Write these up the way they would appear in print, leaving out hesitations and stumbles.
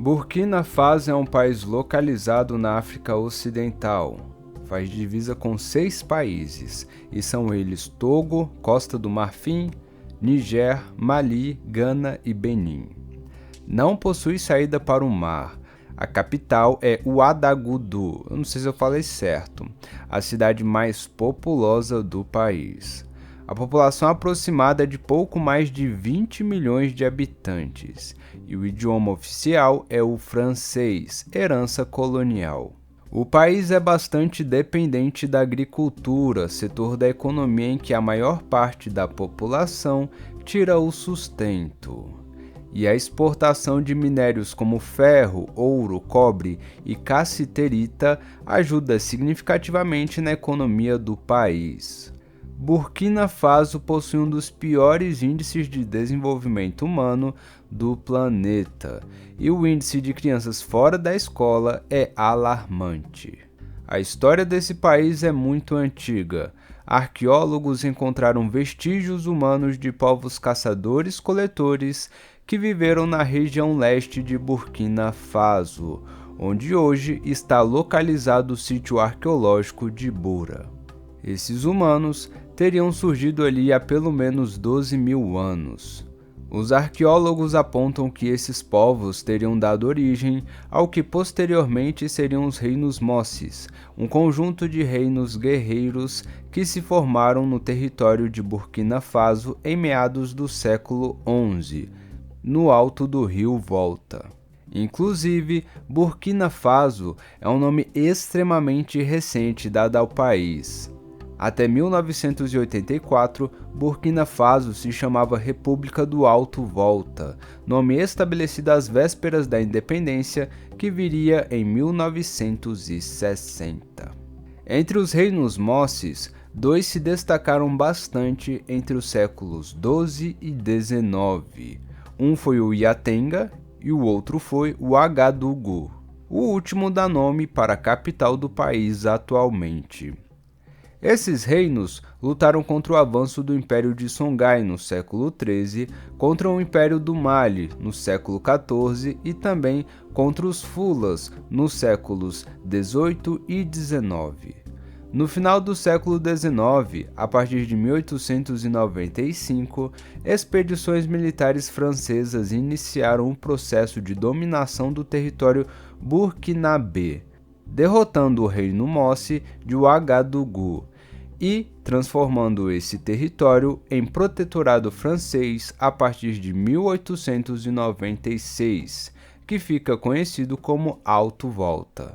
Burkina Faso é um país localizado na África Ocidental. Faz divisa com 6 países, e são eles Togo, Costa do Marfim, Niger, Mali, Gana e Benin. Não possui saída para o mar. A capital é Ouagadougou, eu não sei se eu falei certo, a cidade mais populosa do país. A população aproximada é de pouco mais de 20 milhões de habitantes, e o idioma oficial é o francês, herança colonial. O país é bastante dependente da agricultura, setor da economia em que a maior parte da população tira o sustento. E a exportação de minérios como ferro, ouro, cobre e cassiterita ajuda significativamente na economia do país. Burkina Faso possui um dos piores índices de desenvolvimento humano do planeta, e o índice de crianças fora da escola é alarmante. A história desse país é muito antiga. Arqueólogos encontraram vestígios humanos de povos caçadores-coletores que viveram na região leste de Burkina Faso, onde hoje está localizado o sítio arqueológico de Boura. Esses humanos teriam surgido ali há pelo menos 12 mil anos. Os arqueólogos apontam que esses povos teriam dado origem ao que posteriormente seriam os reinos Mossis, um conjunto de reinos guerreiros que se formaram no território de Burkina Faso em meados do século XI, no alto do rio Volta. Inclusive, Burkina Faso é um nome extremamente recente dado ao país. Até 1984, Burkina Faso se chamava República do Alto Volta, nome estabelecido às vésperas da independência, que viria em 1960. Entre os reinos Mossis, 2 se destacaram bastante entre os séculos XII e XIX. Um foi o Yatenga e o outro foi o Ouagadougou. O último dá nome para a capital do país atualmente. Esses reinos lutaram contra o avanço do Império de Songhai no século XIII, contra o Império do Mali no século XIV e também contra os Fulas nos séculos XVIII e XIX. No final do século XIX, a partir de 1895, expedições militares francesas iniciaram um processo de dominação do território burkinabê, derrotando o reino Mossi de Ouagadougou e transformando esse território em protetorado francês a partir de 1896, que fica conhecido como Alto Volta.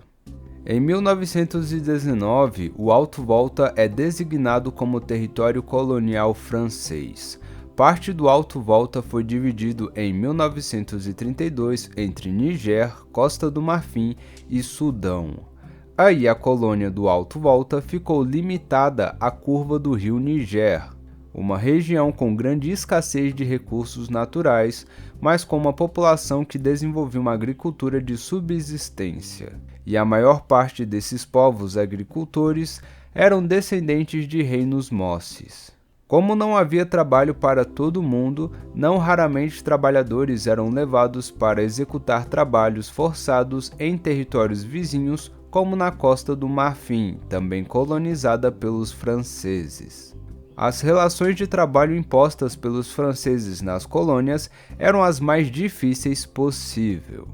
Em 1919, o Alto Volta é designado como território colonial francês. Parte do Alto Volta foi dividido em 1932 entre Niger, Costa do Marfim e Sudão. Aí a colônia do Alto Volta ficou limitada à curva do rio Niger, uma região com grande escassez de recursos naturais, mas com uma população que desenvolveu uma agricultura de subsistência. E a maior parte desses povos agricultores eram descendentes de reinos Mossis. Como não havia trabalho para todo mundo, não raramente trabalhadores eram levados para executar trabalhos forçados em territórios vizinhos, como na Costa do Marfim, também colonizada pelos franceses. As relações de trabalho impostas pelos franceses nas colônias eram as mais difíceis possível.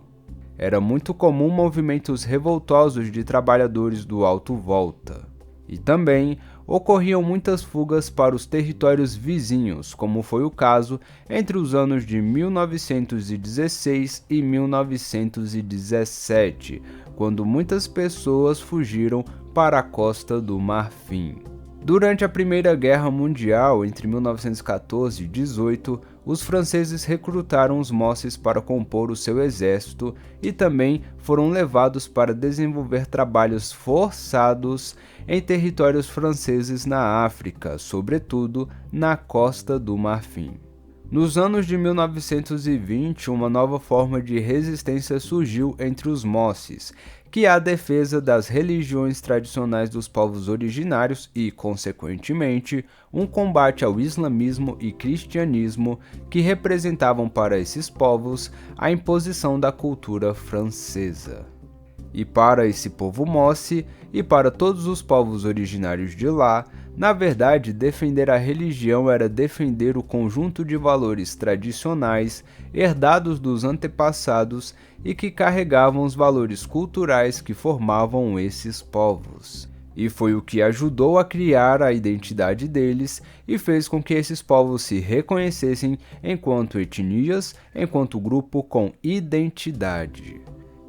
Era muito comum movimentos revoltosos de trabalhadores do Alto Volta. E também ocorriam muitas fugas para os territórios vizinhos, como foi o caso entre os anos de 1916 e 1917, quando muitas pessoas fugiram para a Costa do Marfim. Durante a Primeira Guerra Mundial, entre 1914 e 18, os franceses recrutaram os Mossis para compor o seu exército e também foram levados para desenvolver trabalhos forçados em territórios franceses na África, sobretudo na Costa do Marfim. Nos anos de 1920, uma nova forma de resistência surgiu entre os Mossis, que é a defesa das religiões tradicionais dos povos originários e, consequentemente, um combate ao islamismo e cristianismo que representavam para esses povos a imposição da cultura francesa. E para esse povo Mossi e para todos os povos originários de lá, na verdade, defender a religião era defender o conjunto de valores tradicionais herdados dos antepassados e que carregavam os valores culturais que formavam esses povos. E foi o que ajudou a criar a identidade deles e fez com que esses povos se reconhecessem enquanto etnias, enquanto grupo com identidade.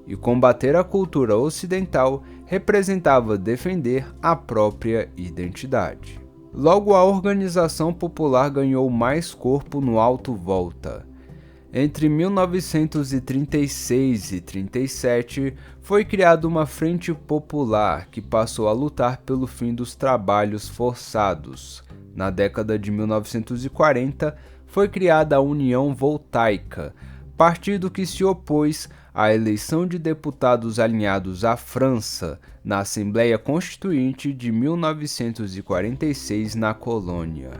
E combater a cultura ocidental representava defender a própria identidade. Logo, a organização popular ganhou mais corpo no Alto Volta. Entre 1936 e 37, foi criada uma Frente Popular que passou a lutar pelo fim dos trabalhos forçados. Na década de 1940, foi criada a União Voltaica, partido que se opôs à eleição de deputados alinhados à França na Assembleia Constituinte de 1946 na colônia.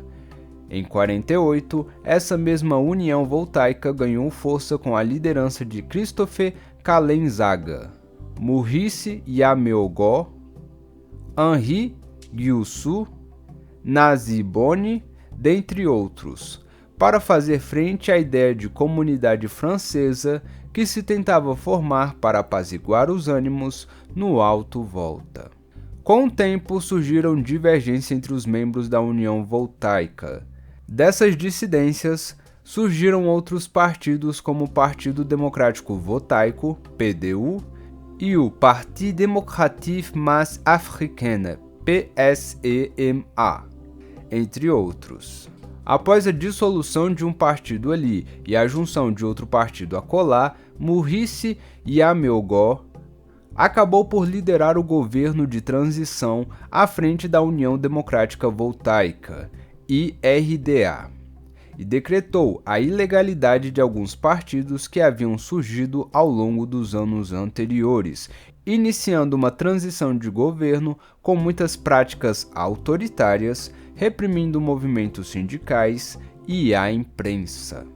Em 48, essa mesma União Voltaica ganhou força com a liderança de Christophe Calenzaga, Maurice Yaméogor, Henri Guiussou, Nazi Boni, dentre outros, para fazer frente à ideia de comunidade francesa que se tentava formar para apaziguar os ânimos no Alto Volta. Com o tempo, surgiram divergências entre os membros da União Voltaica. Dessas dissidências, surgiram outros partidos como o Partido Democrático Voltaico, PDU, e o Parti Démocratique Masse Africaine, PSEMA, entre outros. Após a dissolução de um partido ali e a junção de outro partido acolá, Maurice Yaméogor acabou por liderar o governo de transição à frente da União Democrática Voltaica, IRDA, e decretou a ilegalidade de alguns partidos que haviam surgido ao longo dos anos anteriores, iniciando uma transição de governo com muitas práticas autoritárias, reprimindo movimentos sindicais e a imprensa.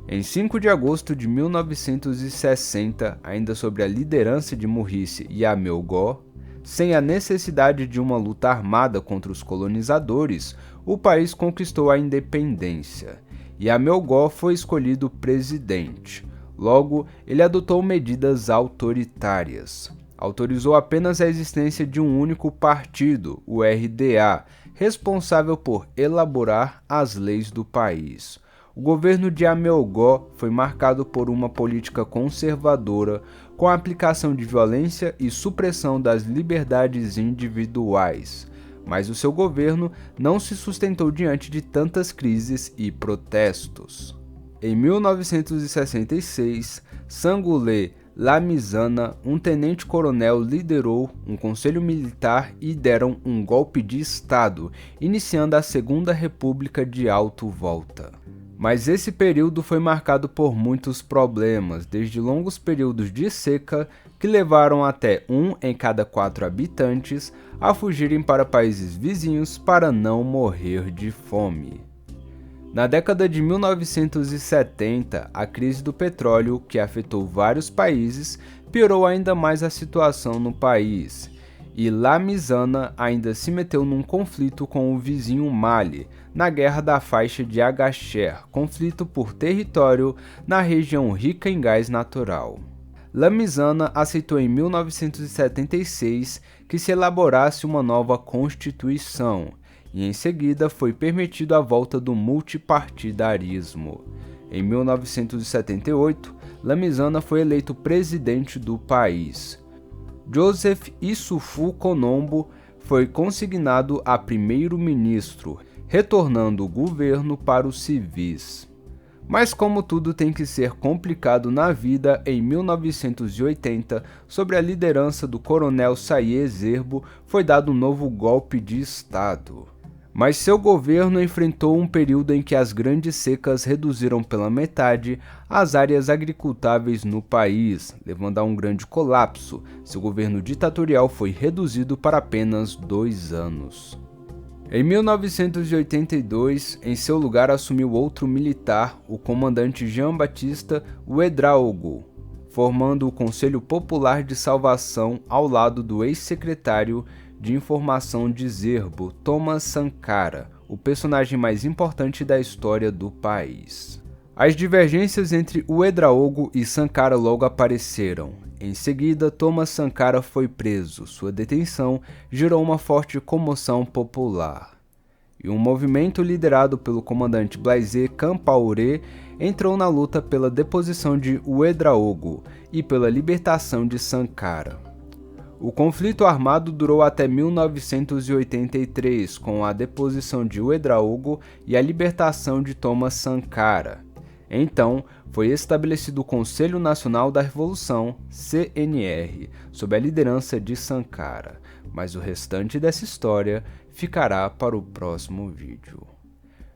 Em 5 de agosto de 1960, ainda sob a liderança de Maurice Yaméogor, sem a necessidade de uma luta armada contra os colonizadores, o país conquistou a independência. Yaméogor foi escolhido presidente. Logo, ele adotou medidas autoritárias. Autorizou apenas a existência de um único partido, o RDA, responsável por elaborar as leis do país. O governo de Yaméogor foi marcado por uma política conservadora, com a aplicação de violência e supressão das liberdades individuais. Mas o seu governo não se sustentou diante de tantas crises e protestos. Em 1966, Sangoulé Lamizana, um tenente-coronel, liderou um conselho militar e deram um golpe de Estado, iniciando a Segunda República de Alto Volta. Mas esse período foi marcado por muitos problemas, desde longos períodos de seca, que levaram até 1 em cada 4 habitantes a fugirem para países vizinhos para não morrer de fome. Na década de 1970, a crise do petróleo, que afetou vários países, piorou ainda mais a situação no país, e Lamizana ainda se meteu num conflito com o vizinho Mali, na Guerra da Faixa de Agacher, conflito por território na região rica em gás natural. Lamizana aceitou em 1976 que se elaborasse uma nova constituição, e em seguida foi permitido a volta do multipartidarismo. Em 1978, Lamizana foi eleito presidente do país. Joseph Issoufou Konombo foi consignado a primeiro-ministro, retornando o governo para os civis. Mas como tudo tem que ser complicado na vida, em 1980, sob a liderança do coronel Saïd Zerbo, foi dado um novo golpe de Estado. Mas seu governo enfrentou um período em que as grandes secas reduziram pela metade as áreas agricultáveis no país, levando a um grande colapso. Seu governo ditatorial foi reduzido para apenas 2 anos. Em 1982, em seu lugar assumiu outro militar, o comandante Jean-Baptiste Ouédraogo, formando o Conselho Popular de Salvação ao lado do ex-secretário de Informação de Zerbo, Thomas Sankara, o personagem mais importante da história do país. As divergências entre Ouédraogo e Sankara logo apareceram. Em seguida, Thomas Sankara foi preso. Sua detenção gerou uma forte comoção popular. E um movimento liderado pelo comandante Blaise Compaoré entrou na luta pela deposição de Ouédraogo e pela libertação de Sankara. O conflito armado durou até 1983, com a deposição de Ouédraogo e a libertação de Thomas Sankara. Então, foi estabelecido o Conselho Nacional da Revolução, CNR, sob a liderança de Sankara, mas o restante dessa história ficará para o próximo vídeo.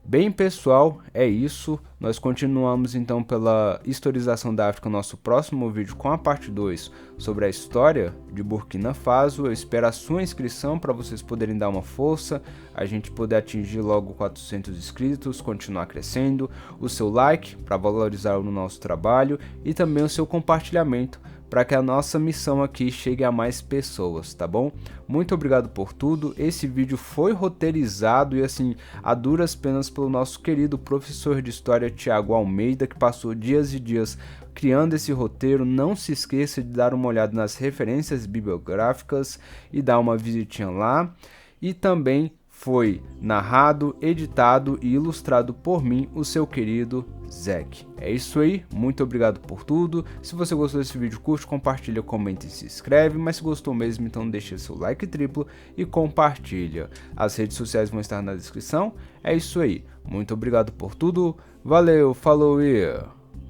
Bem, pessoal, é isso. Nós continuamos então pela historização da África, nosso próximo vídeo com a parte 2 sobre a história de Burkina Faso. Eu espero a sua inscrição para vocês poderem dar uma força, a gente poder atingir logo 400 inscritos, continuar crescendo, o seu like para valorizar o nosso trabalho e também o seu compartilhamento para que a nossa missão aqui chegue a mais pessoas, tá bom? Muito obrigado por tudo. Esse vídeo foi roteirizado e assim, a duras penas pelo nosso querido professor de história Tiago Almeida, que passou dias e dias criando esse roteiro. Não se esqueça de dar uma olhada nas referências bibliográficas e dar uma visitinha lá. E também foi narrado, editado e ilustrado por mim, o seu querido Zek. É isso aí, muito obrigado por tudo. Se você gostou desse vídeo, curte, compartilha, comenta e se inscreve. Mas se gostou mesmo, então deixa seu like triplo e compartilha. As redes sociais vão estar na descrição. É isso aí, muito obrigado por tudo. Valeu, falou e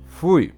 fui!